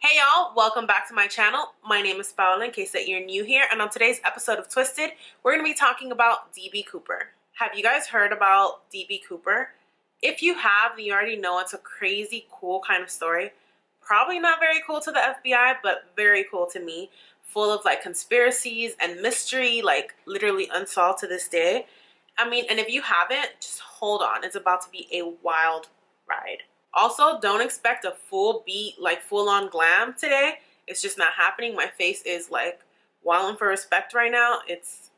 Hey y'all, welcome back to my channel. My name is Paola in case that you're new here, and on today's episode of Twisted, we're going to be talking about DB Cooper. Have you guys heard about DB Cooper? If you have, then you already know it's a crazy cool kind of story. Probably not very cool to the FBI, but very cool to me. Full of like conspiracies and mystery, like literally unsolved to this day. I mean, and if you haven't, just hold on. It's about to be a wild ride. Also, don't expect a full beat, like full-on glam today. It's just not happening. My face is like wilding for respect right now. It's,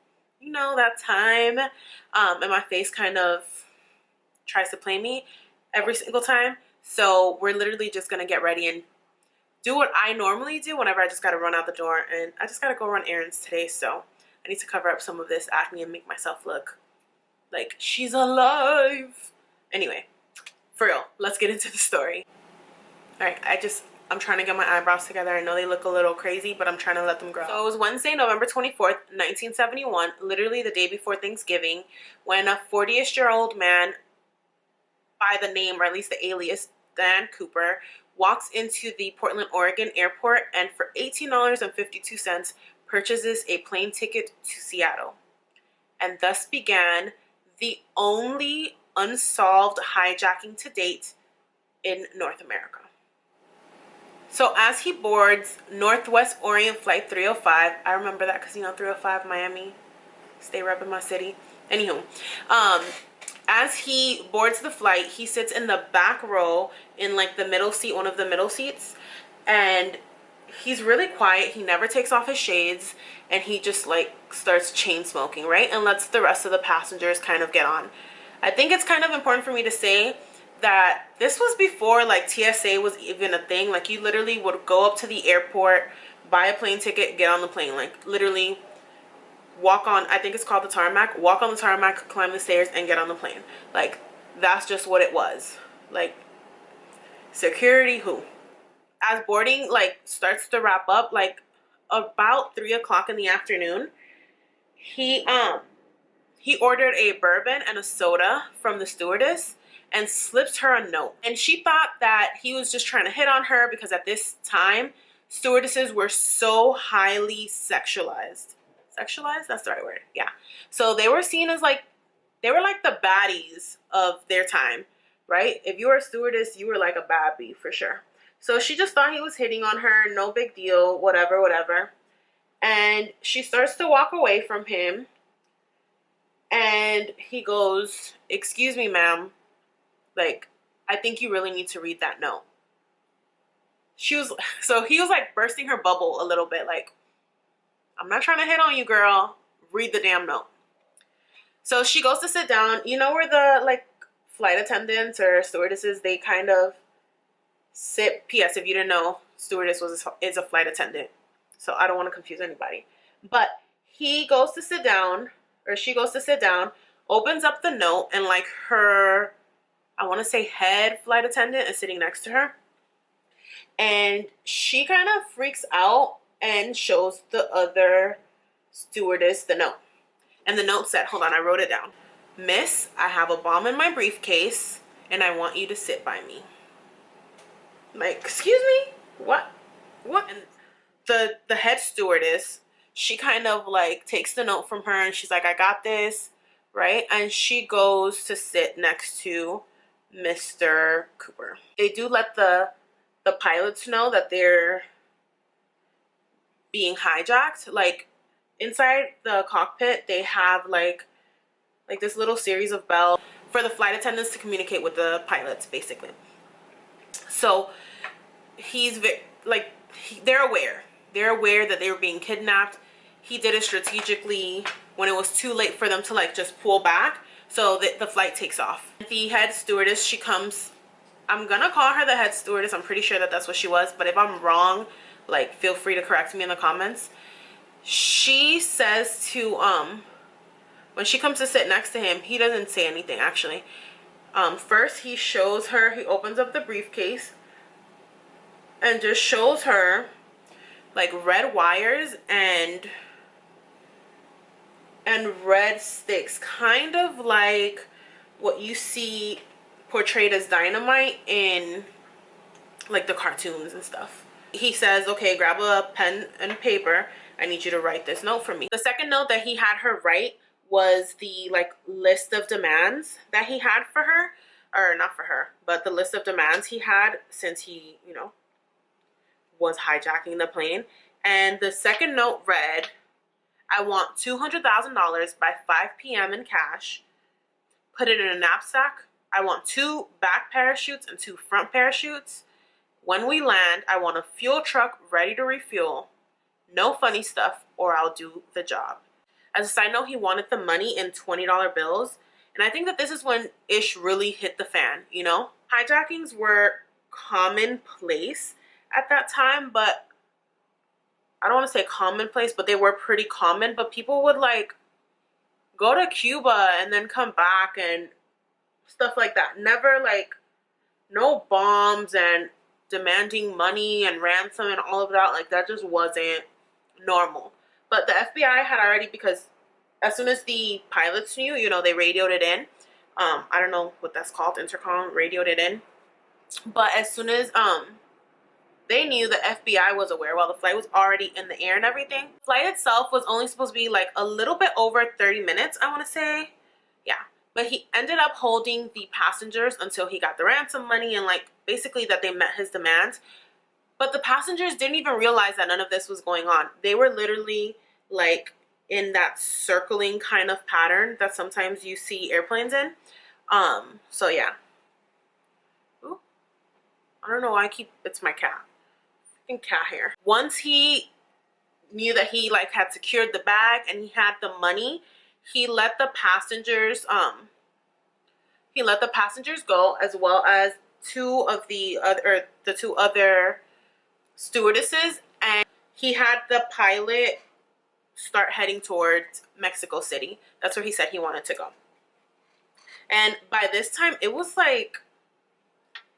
you know, that time. And my face kind of tries to play me every single time. So we're literally just going to get ready and do what I normally do whenever I just got to run out the door. And I just got to go run errands today. So I need to cover up some of this acne and make myself look like she's alive. Anyway. For real, let's get into the story. Alright, I'm trying to get my eyebrows together. I know they look a little crazy, but I'm trying to let them grow. So it was Wednesday, November 24th, 1971, literally the day before Thanksgiving, when a 40-ish-year-old man by the name, or at least the alias, Dan Cooper, walks into the Portland, Oregon airport and for $18.52 purchases a plane ticket to Seattle. And thus began the only unsolved hijacking to date in North America. So as he boards Northwest Orient Flight 305, I remember that because, you know, 305 Miami, stay repping my city. Anywho, as he boards the flight, he sits in the back row in like the middle seat, one of the middle seats, and he's really quiet. He never takes off his shades, and he just like starts chain smoking, right? And lets the rest of the passengers kind of get on. I think it's kind of important for me to say that this was before like TSA was even a thing. Like you literally would go up to the airport, buy a plane ticket, get on the plane. Like literally walk on, I think it's called the tarmac, walk on the tarmac, climb the stairs and get on the plane. Like that's just what it was. Like security who? As boarding like starts to wrap up, like about 3 o'clock in the afternoon, he ordered a bourbon and a soda from the stewardess and slipped her a note. And she thought that he was just trying to hit on her because at this time, stewardesses were so highly sexualized. Sexualized? That's the right word. Yeah. So they were seen as like, they were like the baddies of their time, right? If you were a stewardess, you were like a bad bee for sure. So she just thought he was hitting on her. No big deal. Whatever, whatever. And she starts to walk away from him. And he goes, "Excuse me, ma'am. Like, I think you really need to read that note." He was like bursting her bubble a little bit. Like, "I'm not trying to hit on you, girl. Read the damn note." So she goes to sit down. You know where the like flight attendants or stewardesses, they kind of sit. P.S. If you didn't know, stewardess is a flight attendant. So I don't want to confuse anybody. But he goes to sit down. Or she goes to sit down, opens up the note, and like her, I want to say head flight attendant is sitting next to her. And she kind of freaks out and shows the other stewardess the note. And the note said, hold on, I wrote it down. "Miss, I have a bomb in my briefcase, and I want you to sit by me." Like, excuse me? What? What? And the head stewardess, she kind of like takes the note from her and she's like, "I got this," right? And she goes to sit next to Mr. Cooper. They do let the pilots know that they're being hijacked. Like inside the cockpit, they have like this little series of bells for the flight attendants to communicate with the pilots, basically. So they're aware. They're aware that they were being kidnapped. He did it strategically when it was too late for them to like just pull back, so that the flight takes off. The head stewardess, she comes, I'm gonna call her the head stewardess. I'm pretty sure that that's what she was, but if I'm wrong, like feel free to correct me in the comments. She says to when she comes to sit next to him, he doesn't say anything actually. First he shows her, he opens up the briefcase and just shows her like red wires and red sticks, kind of like what you see portrayed as dynamite in like the cartoons and stuff. he says, okay, grab a pen and paper. I need you to write this note for me. The second note that he had her write was the like list of demands that he had for her, or not for her, but the list of demands he had since he, you know, was hijacking the plane. And the second note read, I want $200,000 by 5 p.m. in cash. Put it in a knapsack. I want 2 back parachutes and 2 front parachutes. When we land, I want a fuel truck ready to refuel. No funny stuff, or I'll do the job. As a side note, he wanted the money in $20 bills. And I think that this is when ish really hit the fan, you know? Hijackings were commonplace at that time, but I don't want to say commonplace, but they were pretty common. But people would like go to Cuba and then come back and stuff like that. Never like no bombs and demanding money and ransom and all of that. Like that just wasn't normal. But the FBI had already, because as soon as the pilots knew, you know, they radioed it in. I don't know what that's called, intercom, radioed it in. But as soon as they knew, the FBI was aware while the flight was already in the air and everything. The flight itself was only supposed to be like a little bit over 30 minutes, I want to say. Yeah. But he ended up holding the passengers until he got the ransom money and like basically that they met his demands. But the passengers didn't even realize that none of this was going on. They were literally like in that circling kind of pattern that sometimes you see airplanes in. So yeah. Ooh. I don't know why it's my cat. Freaking cat hair. Once he knew that he like had secured the bag and he had the money, he let the passengers go, as well as the 2 other stewardesses, and he had the pilot start heading towards Mexico City. That's where he said he wanted to go. And by this time, it was like,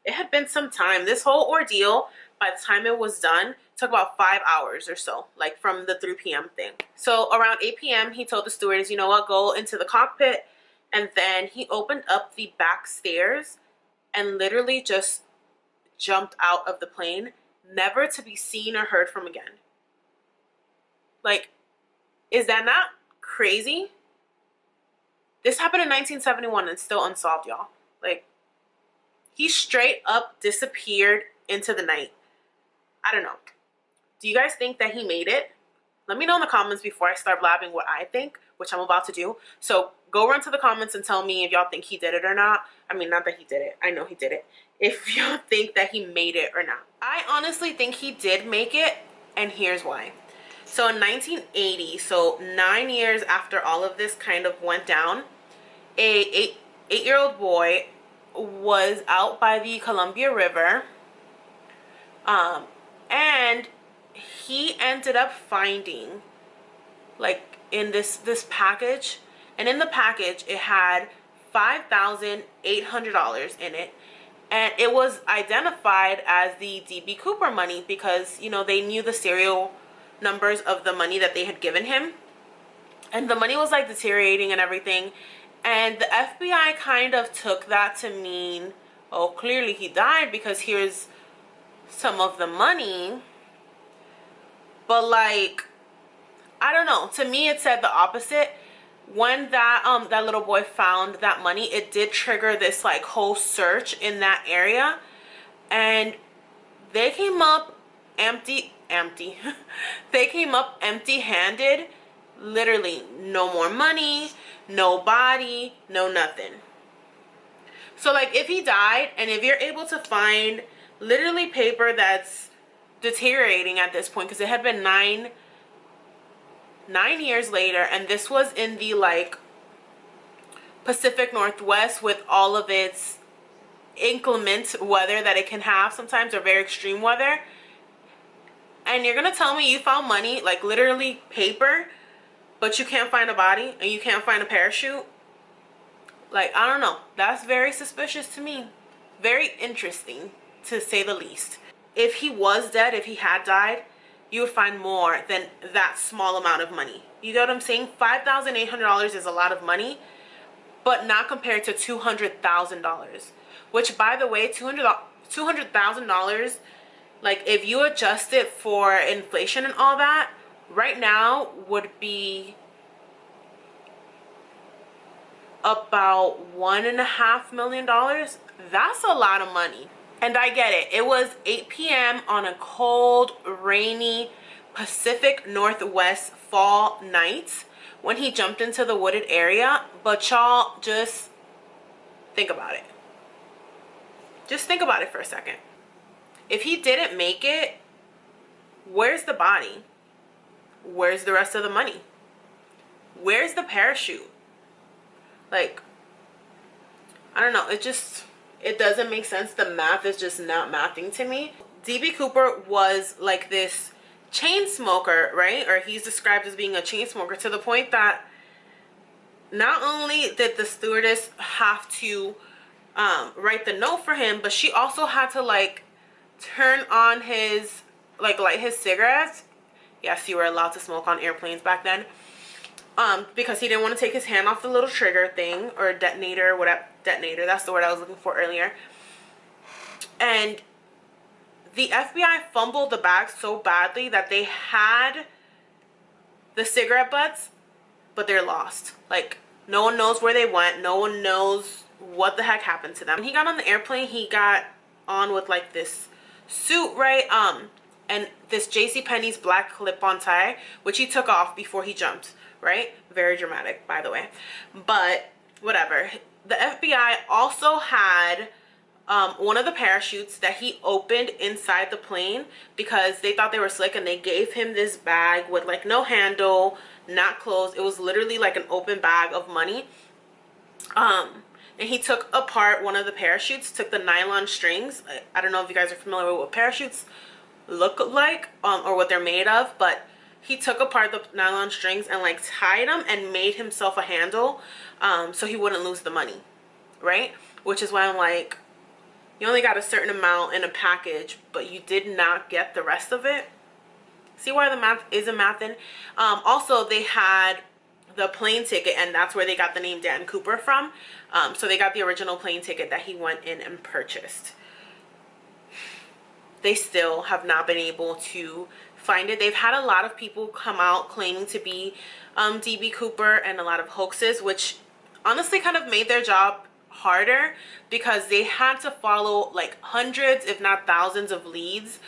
it had been some time. This whole ordeal, by the time it was done, took about 5 hours or so, like from the 3 p.m. thing. So around 8 p.m., he told the stewardess, you know what, go into the cockpit. And then he opened up the back stairs and literally just jumped out of the plane, never to be seen or heard from again. Like, is that not crazy? This happened in 1971 and still unsolved, y'all. Like, he straight up disappeared into the night. I don't know. Do you guys think that he made it? Let me know in the comments before I start blabbing what I think, which I'm about to do. So go run to the comments and tell me if y'all think he did it or not. I mean, not that he did it. I know he did it. If y'all think that he made it or not. I honestly think he did make it, and here's why. So in 1980, so 9 years after all of this kind of went down, a 8-year-old boy was out by the Columbia River, and he ended up finding, like, in this package, and in the package it had $5,800 in it, and it was identified as the DB Cooper money because, you know, they knew the serial numbers of the money that they had given him, and the money was like deteriorating and everything. And the FBI kind of took that to mean, oh, clearly he died because here's some of the money. But like, I don't know, to me it said the opposite. When that that little boy found that money, it did trigger this like whole search in that area, and they came up empty they came up empty-handed. Literally no more money, no body, no nothing. So like, if he died and if you're able to find literally paper that's deteriorating at this point, because it had been nine years later, and this was in the like Pacific Northwest with all of its inclement weather that it can have sometimes, or very extreme weather, and you're gonna tell me you found money, like literally paper, but you can't find a body and you can't find a parachute? Like, I don't know. That's very suspicious to me. Very interesting, to say the least. If he was dead, if he had died, you would find more than that small amount of money. You get what I'm saying? $5,800 is a lot of money, but not compared to $200,000. Which, by the way, $200,000 like if you adjust it for inflation and all that, right now would be about $1.5 million. That's a lot of money. And I get it. It was 8 p.m. on a cold, rainy Pacific Northwest fall night when he jumped into the wooded area. But y'all, just think about it. Just think about it for a second. If he didn't make it, where's the body? Where's the rest of the money? Where's the parachute? Like, I don't know. It doesn't make sense. The math is just not mathing to me. DB Cooper was like this chain smoker, right? Or he's described as being a chain smoker, to the point that not only did the stewardess have to write the note for him, but she also had to like turn on his, like light his cigarettes. Yes, you were allowed to smoke on airplanes back then. Because he didn't want to take his hand off the little trigger thing, or detonator, whatever. Detonator, that's the word I was looking for earlier. And the FBI fumbled the bag so badly that they had the cigarette butts, but they're lost. Like, no one knows where they went. No one knows what the heck happened to them. When he got on the airplane, he got on with like this suit, right? And this JCPenney's black clip-on tie, which he took off before he jumped, right? Very dramatic, by the way. But whatever. The FBI also had one of the parachutes that he opened inside the plane because they thought they were slick, and they gave him this bag with like no handle, not closed. It was literally like an open bag of money. And he took apart one of the parachutes, took the nylon strings. I don't know if you guys are familiar with what parachutes look like or what they're made of, but he took apart the nylon strings and like tied them and made himself a handle so he wouldn't lose the money, right? Which is why I'm like, you only got a certain amount in a package, but you did not get the rest of it. See why the math isn't mathing? Also, they had the plane ticket, and that's where they got the name Dan Cooper from. So they got the original plane ticket that he went in and purchased. They still have not been able to find it. They've had a lot of people come out claiming to be DB Cooper, and a lot of hoaxes, which honestly kind of made their job harder because they had to follow like hundreds if not thousands of leads,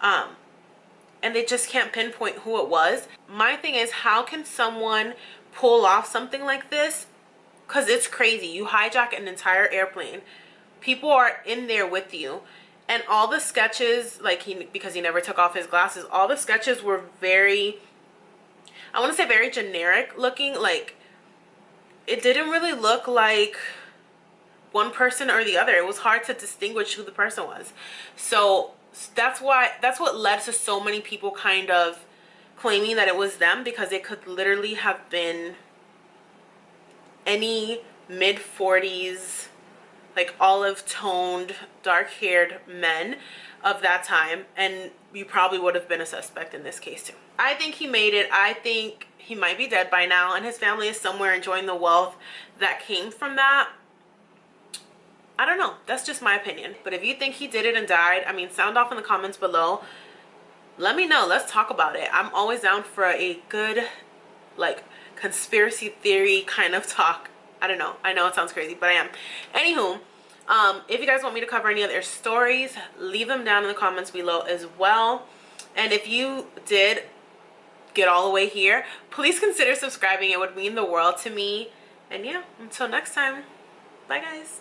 and they just can't pinpoint who it was. My thing is, how can someone pull off something like this? Because it's crazy. You hijack an entire airplane, people are in there with you, and all the sketches, like because he never took off his glasses, all the sketches were very, I want to say very generic looking. Like, it didn't really look like one person or the other. It was hard to distinguish who the person was. So that's what led to so many people kind of claiming that it was them, because it could literally have been any mid-40s, like olive toned, dark haired men of that time, and you probably would have been a suspect in this case too. I think he made it. I think he might be dead by now, and his family is somewhere enjoying the wealth that came from that. I don't know. That's just my opinion. But if you think he did it and died, I mean, sound off in the comments below. Let me know. Let's talk about it. I'm always down for a good, like, conspiracy theory kind of talk. I don't know. I know it sounds crazy, but I am. Anywho, if you guys want me to cover any other stories, leave them down in the comments below as well. And if you did get all the way here, please consider subscribing. It would mean the world to me. And yeah, until next time. Bye, guys.